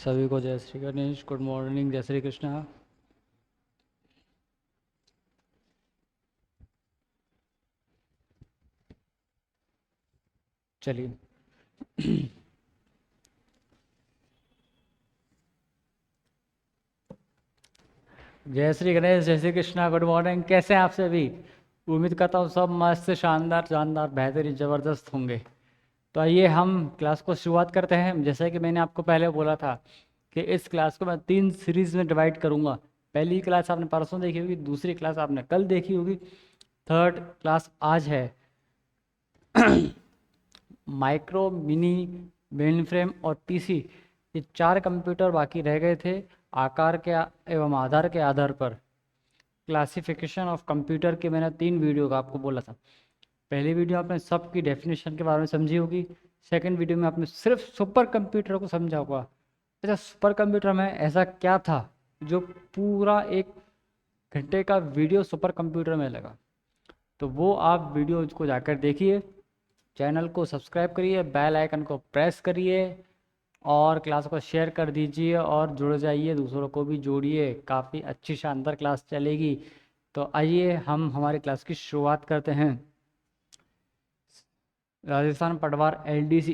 सभी को जय श्री गणेश। गुड मॉर्निंग, जय श्री कृष्णा। चलिए। जय श्री गणेश, जय श्री कृष्णा। Good morning. कैसे हैं आप सभी? उम्मीद करता हूँ सब मस्त, शानदार, जानदार, बेहतरीन, ज़बरदस्त होंगे। तो आइए हम क्लास को शुरुआत करते हैं। जैसे कि मैंने आपको पहले बोला था कि इस क्लास को मैं 3 सीरीज़ में डिवाइड करूँगा। पहली क्लास आपने परसों देखी होगी, दूसरी क्लास आपने कल देखी होगी, थर्ड क्लास आज है। माइक्रो, मिनी, मेन फ्रेम और पीसी, ये 4 कंप्यूटर बाकी रह गए थे। आकार के एवं आधार के आधार पर क्लासिफिकेशन ऑफ कंप्यूटर के मैंने 3 वीडियो का आपको बोला था। पहली वीडियो आपने सबकी डेफिनेशन के बारे में समझी होगी। सेकंड वीडियो में आपने सिर्फ सुपर कंप्यूटर को समझा होगा। अच्छा, सुपर कंप्यूटर में ऐसा क्या था जो पूरा 1 घंटे का वीडियो सुपर कंप्यूटर में लगा? तो वो आप वीडियो को जाकर देखिए, चैनल को सब्सक्राइब करिए, बेल आइकन को प्रेस करिए और क्लास को शेयर कर दीजिए और जुड़ जाइए, दूसरों को भी जोड़िए। काफ़ी अच्छी शानदार क्लास चलेगी। तो आइए हम हमारी क्लास की शुरुआत करते हैं। राजस्थान पटवार एलडीसी,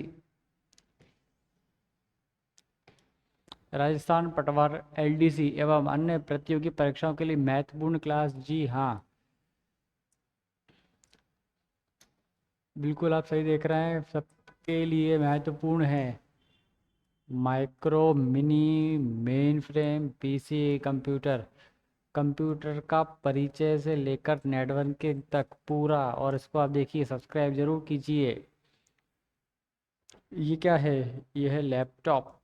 राजस्थान पटवार एलडीसी एवं अन्य प्रतियोगी परीक्षाओं के लिए महत्वपूर्ण क्लास। जी हाँ, बिल्कुल आप सही देख रहे हैं, सबके लिए महत्वपूर्ण है। Micro, mini, main frame, PC, computer, computer का परिचय से लेकर नेटवर्किंग तक पूरा। और इसको आप देखिए, सब्सक्राइब जरूर कीजिए। ये क्या है? ये है लैपटॉप।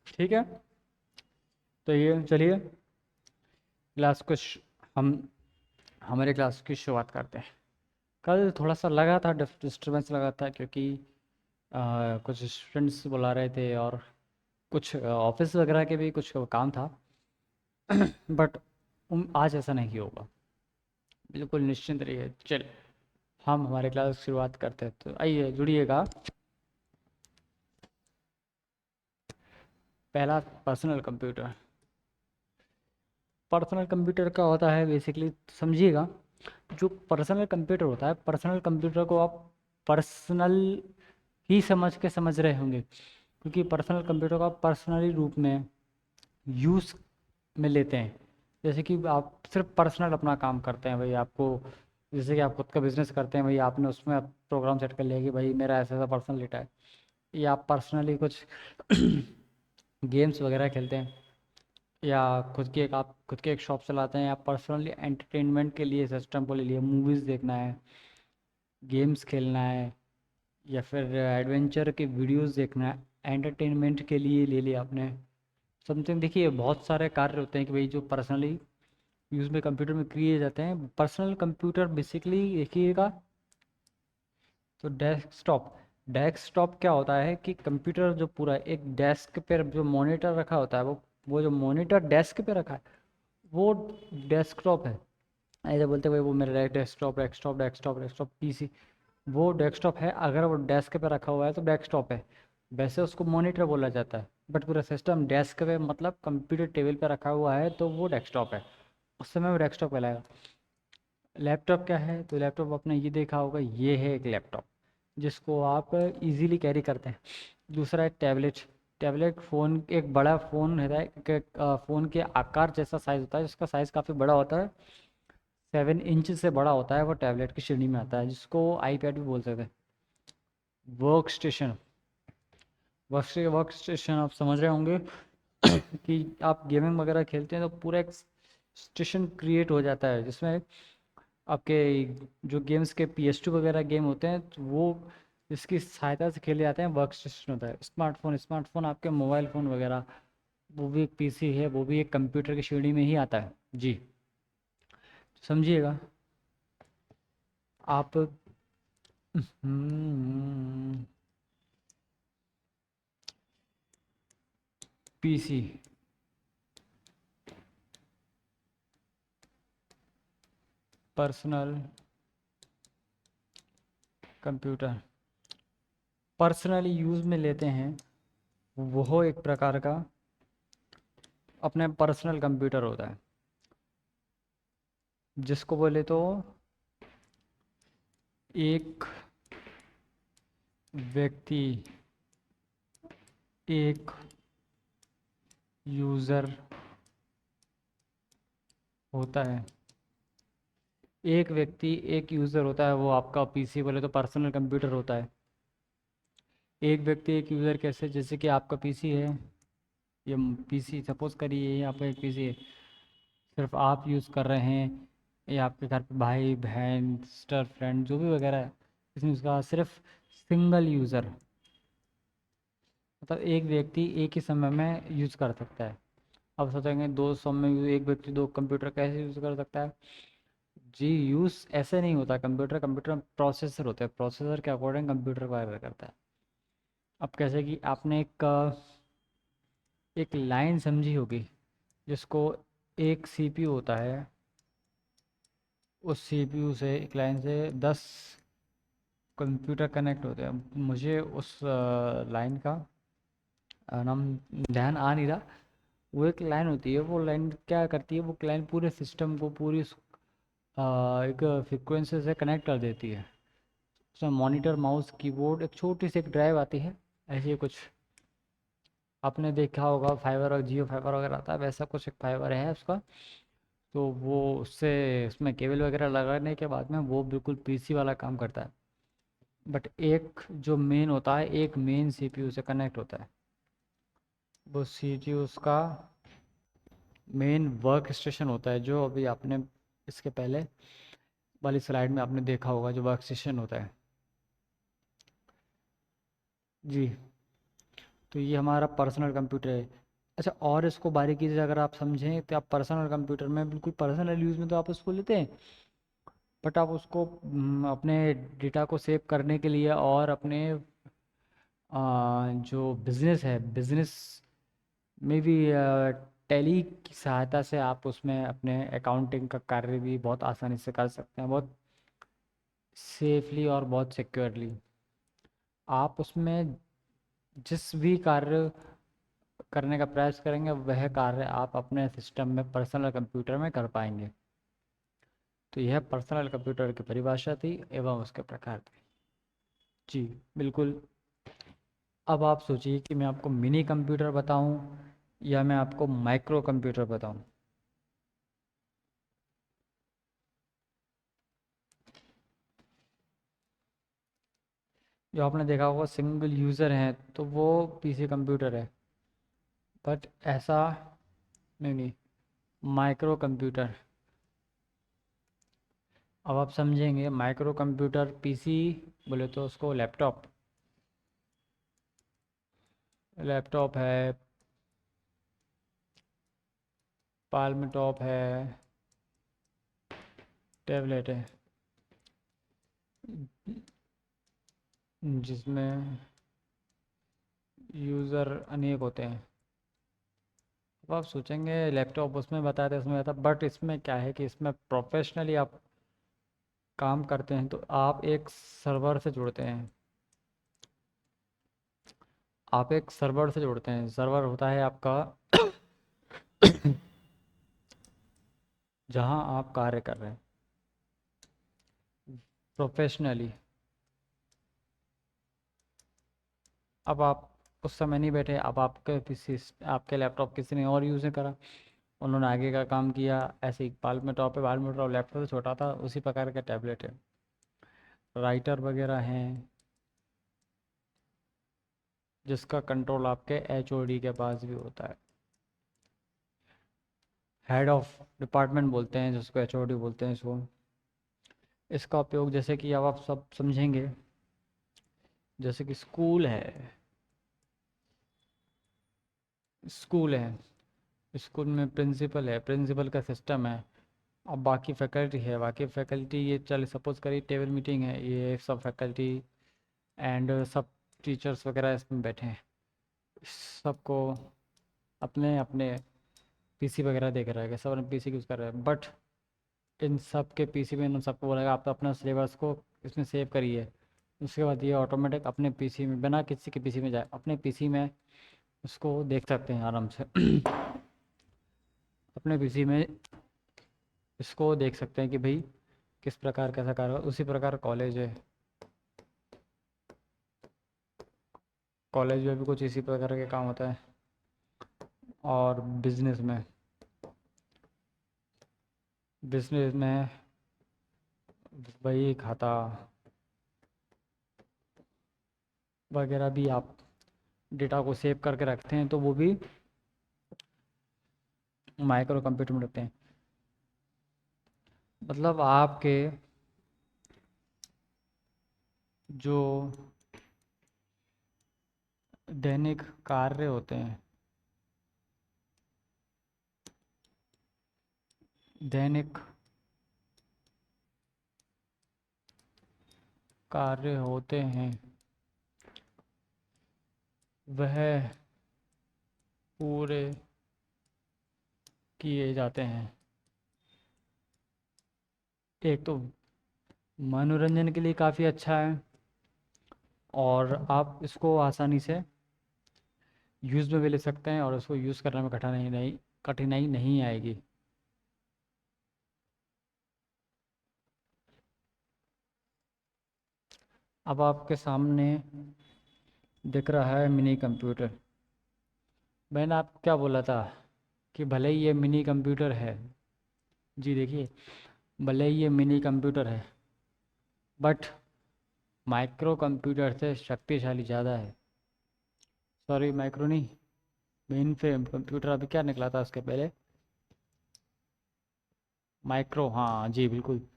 ठीक है, तो ये चलिए क्लास को हम हमारे क्लास की शुरुआत करते हैं। कल थोड़ा सा लगा था, डिस्टर्बेंस लगा था, क्योंकि कुछ स्टूडेंट्स बुला रहे थे और कुछ ऑफिस वगैरह के भी कुछ काम था। बट आज ऐसा नहीं होगा, बिल्कुल निश्चिंत रहिए। चल हम हमारे क्लास की शुरुआत करते हैं, तो आइए जुड़िएगा। पहला, पर्सनल कंप्यूटर। पर्सनल कंप्यूटर क्या होता है बेसिकली समझिएगा। जो पर्सनल कंप्यूटर होता है, पर्सनल कंप्यूटर को आप पर्सनल ही समझ के समझ रहे होंगे, क्योंकि पर्सनल कंप्यूटर को आप पर्सनली रूप में यूज़ में लेते हैं। जैसे कि आप सिर्फ पर्सनल अपना काम करते हैं भाई, आपको जैसे कि आप खुद का बिजनेस करते हैं भाई, आपने उसमें प्रोग्राम सेट कर लिया कि भाई मेरा ऐसा ऐसा पर्सनल डेटा है। या आप पर्सनली कुछ गेम्स वगैरह खेलते हैं, या आप खुद की एक शॉप चलाते हैं, या पर्सनली एंटरटेनमेंट के लिए सिस्टम को ले लिया, मूवीज़ देखना है, गेम्स खेलना है, या फिर एडवेंचर के वीडियोस देखना है, एंटरटेनमेंट के लिए ले लिया आपने समथिंग। देखिए बहुत सारे कार्य होते हैं कि भाई जो पर्सनली यूज़ में कंप्यूटर में किए जाते हैं। पर्सनल कंप्यूटर बेसिकली देखिएगा तो डेस्कटॉप, डेस्कटॉप क्या होता है कि कंप्यूटर जो पूरा एक डेस्क पर जो मॉनिटर रखा होता है, वो जो मॉनिटर डेस्क पे रखा है वो डेस्कटॉप है। ऐसे बोलते हुए वो मेरा desktop, desktop, desktop, desktop PC, वो डेस्कटॉप है। अगर वो डेस्क पे रखा हुआ है तो डेस्कटॉप है। वैसे उसको मॉनिटर बोला जाता है, बट पूरा सिस्टम डेस्क पे मतलब कंप्यूटर टेबल पे रखा हुआ है तो वो डेस्कटॉप है, उस समय वो डेस्कटॉप कहलाएगा। लैपटॉप क्या है? तो लैपटॉप आपने ये देखा होगा, ये है एक लैपटॉप जिसको आप इजीली कैरी करते हैं। दूसरा है टैबलेट। टैबलेट फ़ोन, एक बड़ा फ़ोन रहता है कि फ़ोन के आकार जैसा साइज़ होता है, जिसका साइज़ काफ़ी बड़ा होता है, 7 इंच से बड़ा होता है, वो टैबलेट की श्रेणी में आता है, जिसको आईपैड भी बोल सकते हैं। वर्क स्टेशन, वर्क स्टेशन आप समझ रहे होंगे कि आप गेमिंग वगैरह खेलते हैं तो पूरा एक स्टेशन क्रिएट हो जाता है, जिसमें आपके जो गेम्स के PS2 वगैरह गेम होते हैं तो वो इसकी सहायता से खेले जाते हैं। वर्क स्टेशन होता है। स्मार्टफोन, स्मार्टफोन आपके मोबाइल फ़ोन वगैरह, वो भी एक पीसी है, वो भी एक कंप्यूटर की श्रेणी में ही आता है। जी समझिएगा आप। PC, personal computer, personally use में लेते हैं वो एक प्रकार का अपने पर्सनल कंप्यूटर होता है, जिसको बोले तो एक व्यक्ति, एक यूज़र होता है। एक व्यक्ति एक यूज़र होता है, वो आपका पीसी बोले तो पर्सनल कंप्यूटर होता है। एक व्यक्ति एक यूज़र कैसे, जैसे कि आपका पीसी है, ये पीसी सपोज करिए ये आपका एक पीसी है, सिर्फ आप यूज़ कर रहे हैं, या आपके घर पे भाई बहन सिस्टर फ्रेंड जो भी वगैरह है, इसमें उसका सिर्फ सिंगल यूज़र, मतलब एक व्यक्ति एक ही समय में यूज़ कर सकता है। अब सोचेंगे 200 में एक व्यक्ति दो कंप्यूटर कैसे यूज़ कर सकता है? जी यूज़ ऐसे नहीं होता। कंप्यूटर कंप्यूटर में प्रोसेसर होते हैं, प्रोसेसर के अकॉर्डिंग कंप्यूटर वायर करता है। अब कैसे कि आपने एक लाइन समझी होगी, जिसको एक सीपीयू होता है, उस सीपीयू से एक लाइन से 10 कंप्यूटर कनेक्ट होते हैं। मुझे उस लाइन का नाम ध्यान आ नहीं रहा। वो एक लाइन होती है, वो लाइन क्या करती है, वो लाइन पूरे सिस्टम को पूरी एक फ्रिक्वेंसी से कनेक्ट कर देती है। उसमें मॉनिटर माउस कीबोर्ड एक छोटी सी एक ड्राइव आती है, ऐसे ही कुछ आपने देखा होगा, फाइबर और जियो फाइबर वगैरह आता है, वैसा कुछ एक फाइबर है उसका। तो वो उससे उसमें केबल वगैरह लगाने के बाद में वो बिल्कुल पीसी वाला काम करता है। बट एक जो मेन होता है, एक मेन सीपीयू से कनेक्ट होता है। वो सीपीयू उसका मेन वर्क स्टेशन होता है, जो अभी आपने इसके पहले वाली स्लाइड में आपने देखा होगा, जो वर्क स्टेशन होता है। जी, तो ये हमारा पर्सनल कंप्यूटर है। अच्छा, और इसको बारीकी से अगर आप समझें तो आप पर्सनल कंप्यूटर में बिल्कुल पर्सनल यूज़ में तो आप उसको लेते हैं, बट आप उसको अपने डेटा को सेव करने के लिए और अपने जो बिज़नेस है, बिज़नेस में भी टैली की सहायता से आप उसमें अपने अकाउंटिंग का कार्य भी बहुत आसानी से कर सकते हैं, बहुत सेफली और बहुत सिक्योरली। आप उसमें जिस भी कार्य करने का प्रयास करेंगे, वह कार्य आप अपने सिस्टम में पर्सनल कंप्यूटर में कर पाएंगे। तो यह पर्सनल कंप्यूटर की परिभाषा थी एवं उसके प्रकार थे। जी बिल्कुल। अब आप सोचिए कि मैं आपको मिनी कंप्यूटर बताऊं या मैं आपको माइक्रो कंप्यूटर बताऊं। जो आपने देखा होगा सिंगल यूज़र है तो वो पीसी कंप्यूटर है, बट ऐसा नहीं, माइक्रो कंप्यूटर। अब आप समझेंगे माइक्रो कंप्यूटर पीसी बोले तो उसको लैपटॉप, लैपटॉप है, पाल्म टॉप है, टैबलेट है, जिसमें यूज़र अनेक होते हैं। अब आप सोचेंगे लैपटॉप उसमें बताया था, इसमें बताया, बट इसमें क्या है कि इसमें प्रोफेशनली आप काम करते हैं तो आप एक सर्वर से जुड़ते हैं। आप एक सर्वर से जुड़ते हैं, सर्वर होता है आपका जहां आप कार्य कर रहे हैं प्रोफेशनली। अब आप उस समय नहीं बैठे, अब आपके किसी आपके लैपटॉप किसी ने और यूज़ करा, उन्होंने आगे का काम किया। ऐसे ही पाल में टॉप है, पाल में टॉप लैपटॉप से छोटा था, उसी प्रकार का टैबलेट है। राइटर वगैरह हैं, जिसका कंट्रोल आपके एचओडी के पास भी होता है। हेड ऑफ डिपार्टमेंट बोलते हैं जिसको, एचओडी बोलते हैं इसको। इसका उपयोग जैसे कि अब आप सब समझेंगे, जैसे कि स्कूल है, स्कूल है, स्कूल में प्रिंसिपल है, प्रिंसिपल का सिस्टम है। अब बाकी फैकल्टी है, बाकी फैकल्टी, ये चल सपोज करिए टेबल मीटिंग है, ये सब फैकल्टी एंड सब टीचर्स वगैरह इसमें बैठे हैं। सबको अपने अपने पीसी वगैरह देख रहा है, सब अपने पीसी यूज़ कर रहे हैं, बट इन सब के पीसी में इन सबको बोलेगा आप तो अपना सिलेबस को इसमें सेव करिए। उसके बाद ये ऑटोमेटिक अपने पीसी में, बिना किसी के पीसी में जाए, अपने पीसी में उसको देख सकते हैं आराम से। अपने पीसी में इसको देख सकते हैं कि भाई किस प्रकार कैसा कार्य, उसी प्रकार कॉलेज है, कॉलेज में भी कुछ इसी प्रकार के काम होता है। और बिजनेस में वही खाता वगैरह भी आप डेटा को सेव करके रखते हैं, तो वो भी माइक्रो कंप्यूटर में रखते हैं। मतलब आपके जो दैनिक कार्य होते हैं, दैनिक कार्य होते हैं, वह पूरे किए जाते हैं। एक तो मनोरंजन के लिए काफ़ी अच्छा है, और आप इसको आसानी से यूज़ में भी ले सकते हैं, और उसको यूज़ करने में कठिनाई नहीं आएगी। अब आपके सामने दिख रहा है मिनी कंप्यूटर। मैंने आपको क्या बोला था कि भले ही ये मिनी कंप्यूटर है, जी देखिए, भले ही ये मिनी कंप्यूटर है, बट माइक्रो कंप्यूटर से शक्तिशाली ज़्यादा है। सॉरी, माइक्रो नहीं, मेन फ्रेम कंप्यूटर अभी क्या निकला था उसके पहले, माइक्रो, हाँ जी बिल्कुल।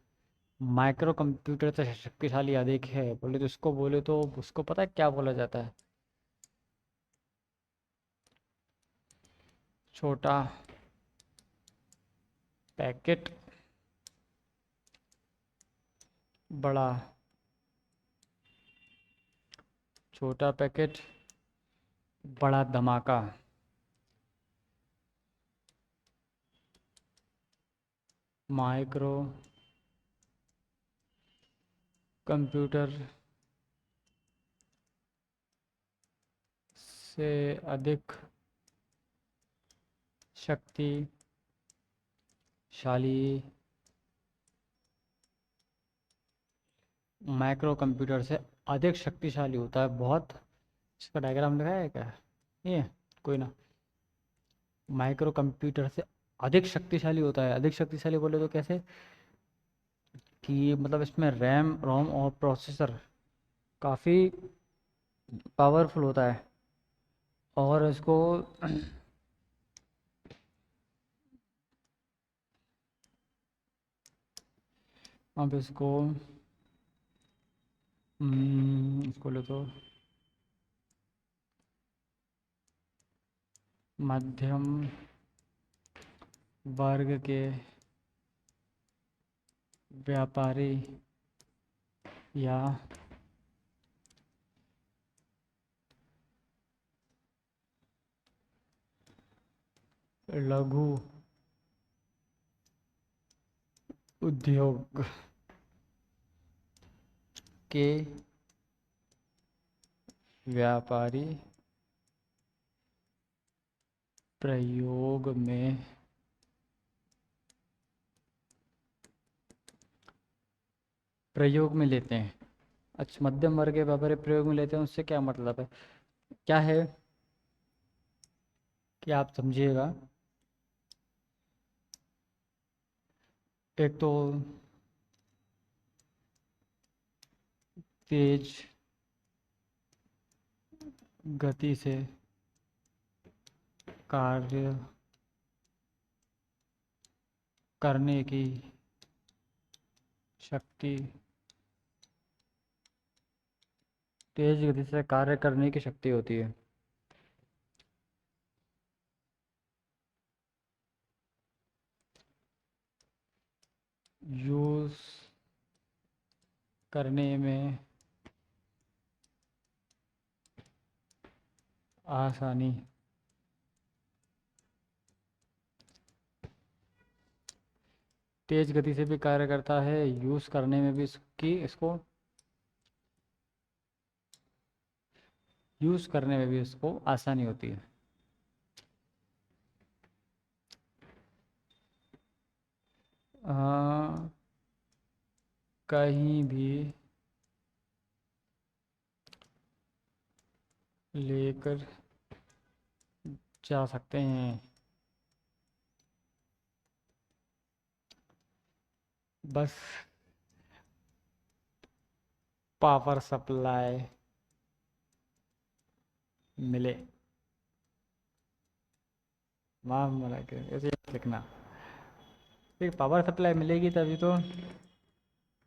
माइक्रो कंप्यूटर से शक्तिशाली अधिक है, बोले तो इसको, बोले तो उसको पता है क्या बोला जाता है? छोटा पैकेट, बड़ा, छोटा पैकेट बड़ा धमाका। माइक्रो कंप्यूटर से अधिक शक्तिशाली, माइक्रो कंप्यूटर से अधिक शक्तिशाली होता है बहुत। इसका डायग्राम लिखा है क्या? ये कोई ना। माइक्रो कंप्यूटर से अधिक शक्तिशाली होता है, अधिक शक्तिशाली बोले तो कैसे कि मतलब इसमें रैम रोम और प्रोसेसर काफ़ी पावरफुल होता है, और इसको अब इसको ले तो मध्यम वर्ग के व्यापारी या लघु उद्योग के व्यापारी प्रयोग में लेते हैं। अच्छा, मध्यम वर्ग के व्यापारी प्रयोग में लेते हैं, उससे क्या मतलब है, क्या है कि आप समझिएगा। एक तो तेज गति से कार्य करने की शक्ति, तेज गति से कार्य करने की शक्ति होती है। यूज करने में आसानी, तेज गति से भी कार्य करता है, यूज़ करने में भी इसको यूज़ करने में भी उसको आसानी होती है। कहीं भी लेकर जा सकते हैं, बस पावर सप्लाई मिले। माफ मना के ऐसे ही लिखना। ठीक, पावर सप्लाई मिलेगी तभी तो,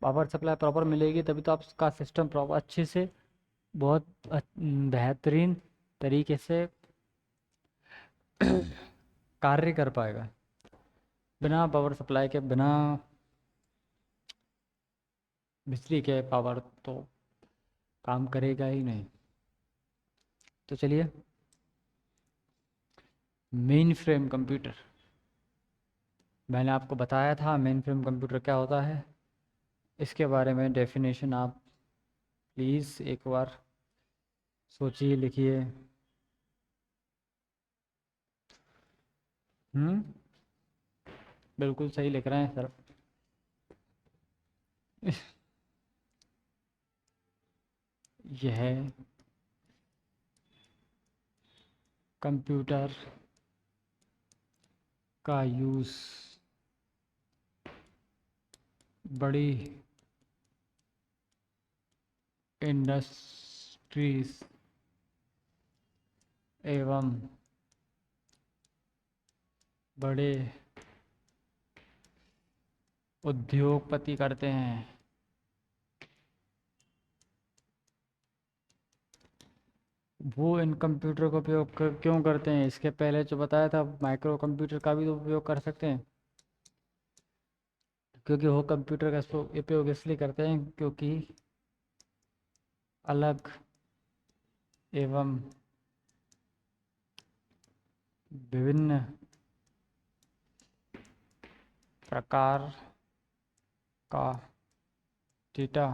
पावर सप्लाई प्रॉपर मिलेगी तभी तो आपका सिस्टम प्रॉपर अच्छे से, बहुत बेहतरीन तरीके से कार्य कर पाएगा। बिना पावर सप्लाई के, बिना बिजली के पावर तो काम करेगा ही नहीं। तो चलिए, मेन फ्रेम कंप्यूटर, मैंने आपको बताया था मेन फ्रेम कंप्यूटर क्या होता है। इसके बारे में डेफिनेशन आप प्लीज़ एक बार सोचिए, लिखिए। बिल्कुल सही लिख रहे हैं सर। यह कंप्यूटर का यूज़ बड़ी इंडस्ट्रीज एवं बड़े उद्योगपति करते हैं। वो इन कंप्यूटर का उपयोग क्यों करते हैं, इसके पहले जो बताया था माइक्रो कंप्यूटर का भी तो उपयोग कर सकते हैं। क्योंकि वो कंप्यूटर का उपयोग इसलिए करते हैं क्योंकि अलग एवं विभिन्न प्रकार का डेटा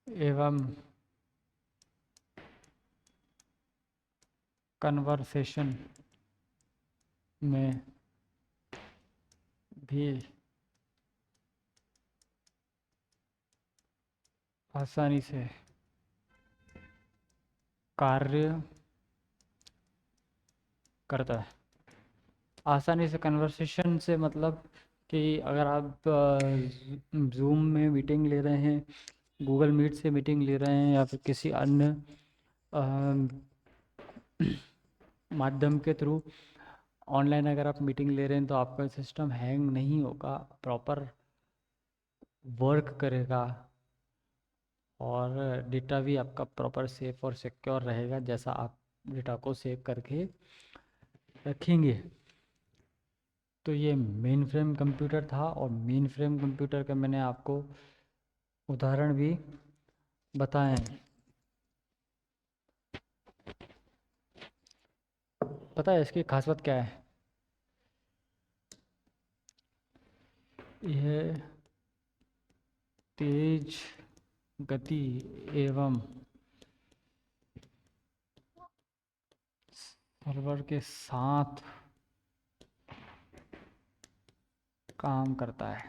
एवं कन्वर्सेशन में भी आसानी से कार्य करता है। आसानी से कन्वर्सेशन से मतलब कि अगर आप जूम में मीटिंग ले रहे हैं, गूगल मीट से मीटिंग ले रहे हैं, या फिर किसी अन्य माध्यम के थ्रू ऑनलाइन अगर आप मीटिंग ले रहे हैं, तो आपका सिस्टम हैंग नहीं होगा, प्रॉपर वर्क करेगा और डेटा भी आपका प्रॉपर सेफ और सिक्योर रहेगा, जैसा आप डेटा को सेव करके रखेंगे। तो ये मेन फ्रेम कंप्यूटर था, और मेन फ्रेम कंप्यूटर का मैंने आपको उदाहरण भी बताए हैं। पता है इसकी खास बात क्या है? यह तेज गति एवं सर्वर के साथ काम करता है।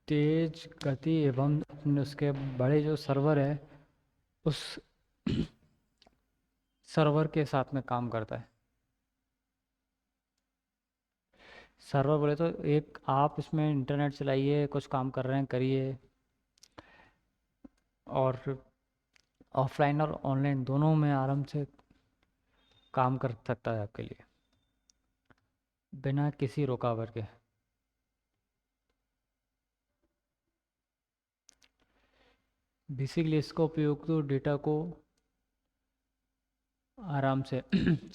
तेज गति एवं उसके बड़े जो सर्वर है, उस सर्वर के साथ में काम करता है। सर्वर बोले तो एक आप इसमें इंटरनेट चलाइए, कुछ काम कर रहे हैं करिए, और ऑफलाइन और ऑनलाइन दोनों में आराम से काम कर सकता है आपके लिए, बिना किसी रुकावट के। बेसिकली इसका उपयोग तो डेटा को आराम से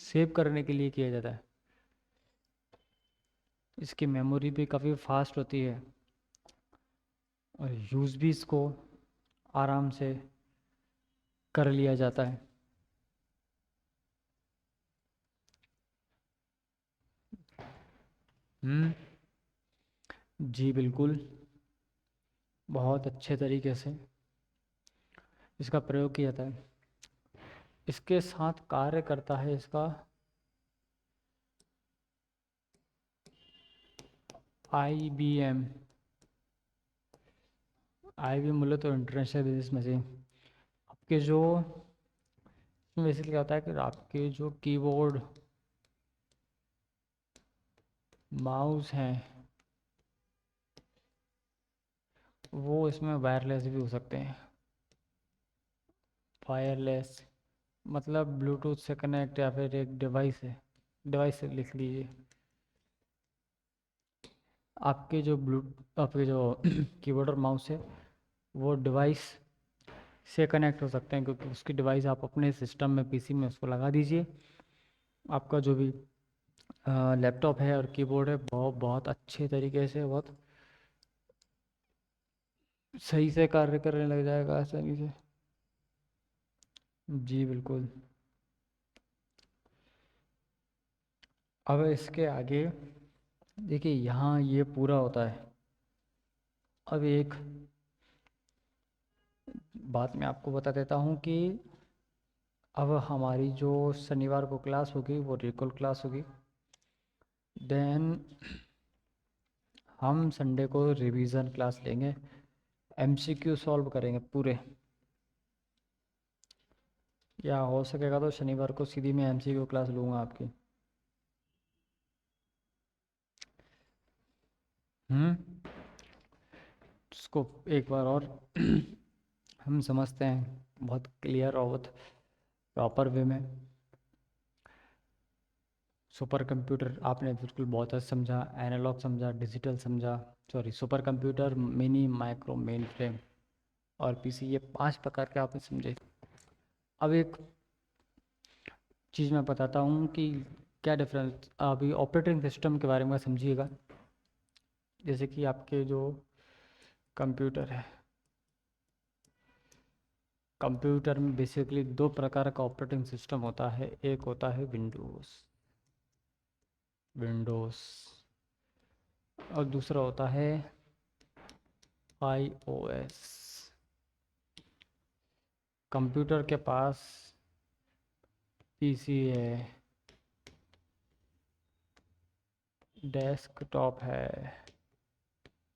सेव करने के लिए किया जाता है। इसकी मेमोरी भी काफ़ी फास्ट होती है, और यूज़ भी इसको आराम से कर लिया जाता है। हम्म, जी बिल्कुल, बहुत अच्छे तरीके से। इसका प्रयोग किया जाता है। इसके साथ कार्य करता है इसका IBM। IBM बोले तो इंटरनेशनल बिजनेस मशीन। आपके जो बेसिकली क्या होता है कि आपके जो कीबोर्ड माउस हैं वो इसमें वायरलेस भी हो सकते हैं। वायरलेस मतलब ब्लूटूथ से कनेक्ट या फिर एक डिवाइस है, डिवाइस से लिख लीजिए। आपके जो आपके जो कीबोर्ड और माउस है वो डिवाइस से कनेक्ट हो सकते हैं, क्योंकि उसकी डिवाइस आप अपने सिस्टम में पीसी में उसको लगा दीजिए। आपका जो भी लैपटॉप है और कीबोर्ड है बहुत बहुत अच्छे तरीके से, बहुत सही से कार्य करने लग जाएगा आसानी से। जी बिल्कुल। अब इसके आगे देखिए, यहाँ ये पूरा होता है। अब एक बात मैं आपको बता देता हूँ कि अब हमारी जो शनिवार को क्लास होगी वो रिकॉल क्लास होगी। देन हम संडे को रिवीजन क्लास लेंगे, MCQ सॉल्व करेंगे पूरे, या हो सकेगा तो शनिवार को सीधी मैं MCQ क्लास लूँगा आपकी। उसको एक बार और हम समझते हैं बहुत क्लियर और बहुत प्रॉपर वे में। सुपर कंप्यूटर आपने बिल्कुल बहुत अच्छे समझा, एनालॉग समझा, डिजिटल समझा, sorry super computer, mini, micro, main frame और पीसी, ये 5 प्रकार के आपने समझे। अब एक चीज़ मैं बताता हूँ कि क्या डिफरेंस, अभी ऑपरेटिंग सिस्टम के बारे में समझिएगा। जैसे कि आपके जो कंप्यूटर है, कंप्यूटर में बेसिकली 2 प्रकार का ऑपरेटिंग सिस्टम होता है। एक होता है विंडोज़ विंडोज़ और दूसरा होता है iOS। कंप्यूटर के पास पीसी है, डेस्कटॉप है,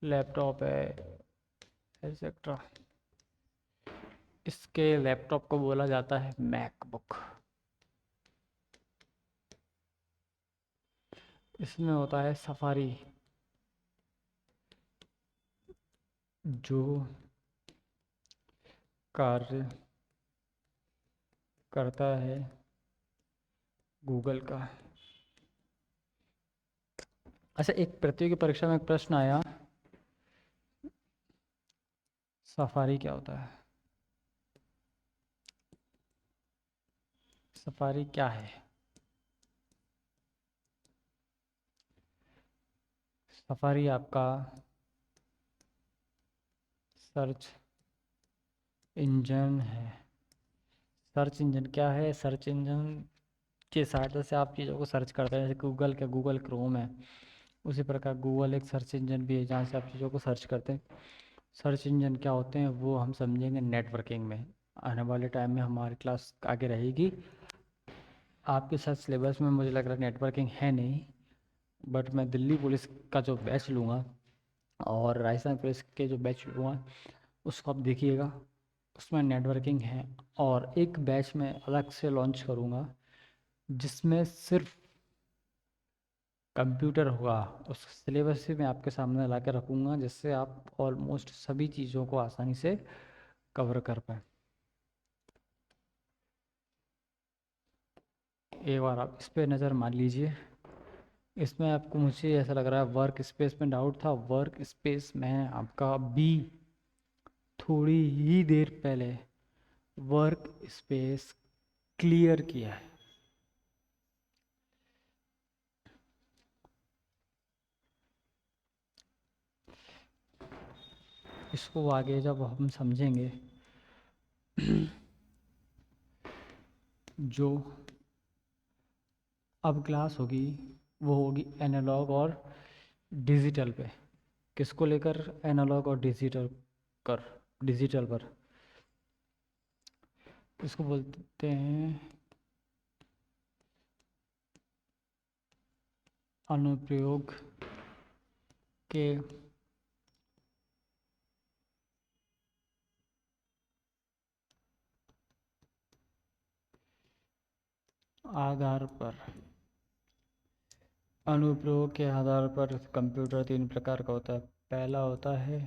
लैपटॉप है, एक्सेट्रा। इसके लैपटॉप को बोला जाता है मैकबुक। इसमें होता है सफारी, जो कार्य करता है गूगल का। अच्छा, एक प्रतियोगी परीक्षा में एक प्रश्न आया, सफारी क्या होता है? सफारी क्या है? सफारी आपका सर्च इंजन है। सर्च इंजन क्या है? सर्च इंजन की सहायता से आप चीज़ों को सर्च करते हैं, जैसे गूगल का गूगल क्रोम है, उसी प्रकार गूगल एक सर्च इंजन भी है जहाँ से आप चीज़ों को सर्च करते हैं। सर्च इंजन क्या होते हैं वो हम समझेंगे नेटवर्किंग में। आने वाले टाइम में हमारी क्लास आगे रहेगी। आपके साथ सिलेबस में मुझे लग रहा है नेटवर्किंग है नहीं, बट मैं दिल्ली पुलिस का जो बैच लूँगा और राजस्थान पुलिस के जो बैच लूँगा उसको आप देखिएगा, उसमें नेटवर्किंग है। और एक बैच में अलग से लॉन्च करूँगा जिसमें सिर्फ कंप्यूटर होगा। उस सिलेबस भी मैं आपके सामने ला के रखूँगा, जिससे आप ऑलमोस्ट सभी चीज़ों को आसानी से कवर कर पाएँ। एक बार आप इस पे नज़र मार लीजिए। इसमें आपको, मुझे ऐसा लग रहा है वर्क स्पेस में डाउट था। वर्क स्पेस में आपका बी थोड़ी ही देर पहले वर्क स्पेस क्लियर किया है। इसको आगे जब हम समझेंगे जो अब क्लास होगी वो होगी एनालॉग और डिजिटल पे। किसको लेकर? एनालॉग और डिजिटल कर, डिजिटल पर। इसको बोलते हैं अनुप्रयोग के आधार पर। अनुप्रयोग के आधार पर कंप्यूटर 3 प्रकार का होता है। पहला होता है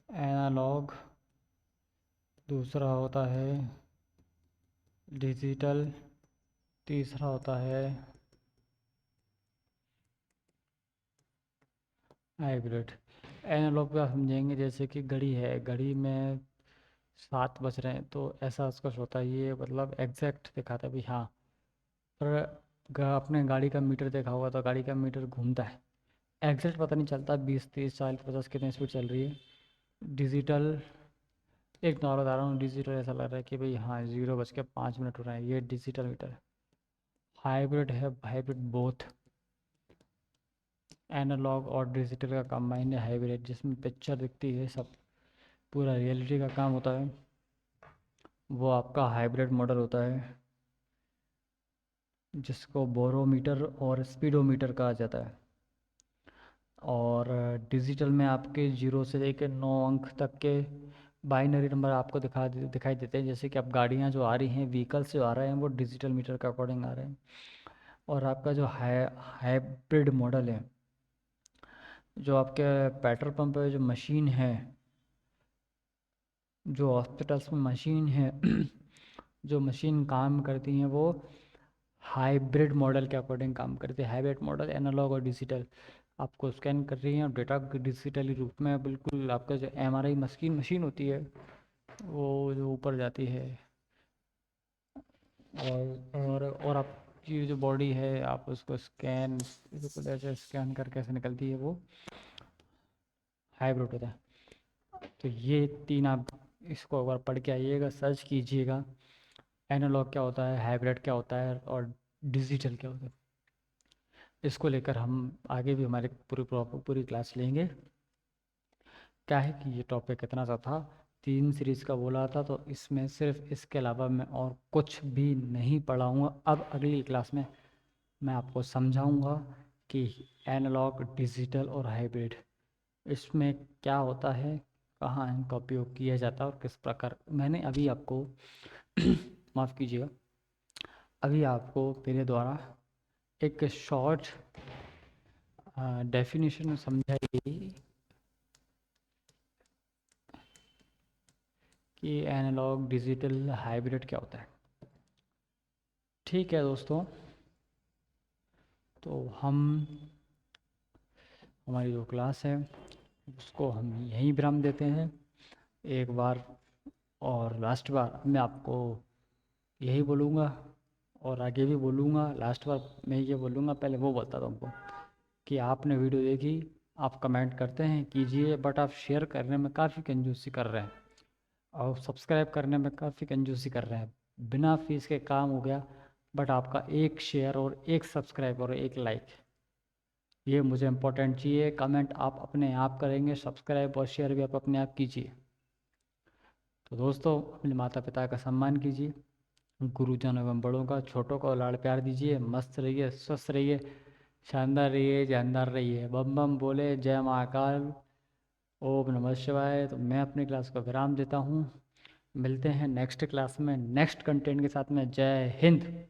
एनालॉग, दूसरा होता है डिजिटल, तीसरा होता है हाइब्रिड। एनालॉग पे आप समझेंगे जैसे कि घड़ी है, घड़ी में 7 बज रहे हैं तो ऐसा उसका होता है, ये मतलब एग्जैक्ट दिखाता है भी हाँ। पर आपने गाड़ी का मीटर देखा होगा तो गाड़ी का मीटर घूमता है, एग्जैक्ट पता नहीं चलता 20 30 40 50 कितने स्पीड चल रही है। डिजिटल एक नॉर्मल बता रहा हूँ, डिजिटल ऐसा लग रहा है कि भाई हाँ 0:05 हो रहा है, ये डिजिटल मीटर है। हाइब्रिड है, हाइब्रिड बोथ एनालॉग और डिजिटल का कंबाइन है हाइब्रिड, जिसमें पिक्चर दिखती है सब, पूरा रियलिटी का काम होता है, वो आपका हाइब्रिड मॉडल होता है, जिसको बोरोमीटर और स्पीडोमीटर कहा जाता है। और डिजिटल में आपके 0 से लेकर 9 अंक तक के बाइनरी नंबर आपको दिखाई देते हैं, जैसे कि अब गाड़ियाँ जो आ रही हैं, व्हीकल्स जो आ रहे हैं वो डिजिटल मीटर के अकॉर्डिंग आ रहे हैं। और आपका जो हाइब्रिड मॉडल है, जो आपके पेट्रोल पंप पे जो मशीन है, जो हॉस्पिटल्स में मशीन है जो मशीन काम करती हैं वो हाइब्रिड मॉडल के अकॉर्डिंग काम करती है। हाइब्रिड मॉडल एनालॉग और डिजिटल आपको स्कैन कर रही हैं और डेटा डिजिटली रूप में बिल्कुल आपका जो एमआरआई मशीन मशीन होती है वो जो ऊपर जाती है, और आपकी जो बॉडी है आप उसको स्कैन बिल्कुल ऐसे स्कैन करके ऐसे निकलती है, वो हाइब्रिड होता है। तो ये 3 आप इसको एक बार पढ़ के आइएगा, सर्च कीजिएगा एनालॉग क्या होता है, हाइब्रिड क्या होता है और डिजिटल क्या होता है। इसको लेकर हम आगे भी हमारे पूरी क्लास लेंगे। क्या है कि ये टॉपिक इतना सा था, 3 सीरीज़ का बोला था, तो इसमें सिर्फ इसके अलावा मैं और कुछ भी नहीं पढ़ाऊँगा। अब अगली क्लास में मैं आपको समझाऊँगा कि एनालॉग, डिजिटल और हाइब्रिड इसमें क्या होता है, कहाँ इनका उपयोग किया जाता है और किस प्रकार। मैंने अभी आपको माफ़ कीजिएगा, अभी आपको मेरे द्वारा एक शॉर्ट डेफिनेशन समझाई गई कि एनालॉग, डिजिटल, हाइब्रिड क्या होता है। ठीक है दोस्तों, तो हमारी जो क्लास है उसको हम यहीं विराम देते हैं एक बार। और लास्ट बार मैं आपको यही बोलूँगा और आगे भी बोलूँगा, लास्ट बार मैं ये बोलूँगा, पहले वो बोलता था तुमको कि आपने वीडियो देखी, आप कमेंट करते हैं कीजिए, बट आप शेयर करने में काफ़ी कंजूसी कर रहे हैं और सब्सक्राइब करने में काफ़ी कंजूसी कर रहे हैं। बिना फीस के काम हो गया, बट आपका एक शेयर और एक सब्सक्राइब और एक लाइक, ये मुझे इम्पोर्टेंट चाहिए। कमेंट आप अपने आप करेंगे, सब्सक्राइब और शेयर भी आप अपने आप कीजिए। तो दोस्तों, अपने माता पिता का सम्मान कीजिए, गुरुजन एवं बड़ों का, छोटों को लाड़ प्यार दीजिए। मस्त रहिए, स्वस्थ रहिए, शानदार रहिए, जानदार रहिए। बम बम बोले, जय महाकाल, ओम नमः शिवाय। तो मैं अपनी क्लास को विराम देता हूँ। मिलते हैं नेक्स्ट क्लास में नेक्स्ट कंटेंट के साथ में। जय हिंद।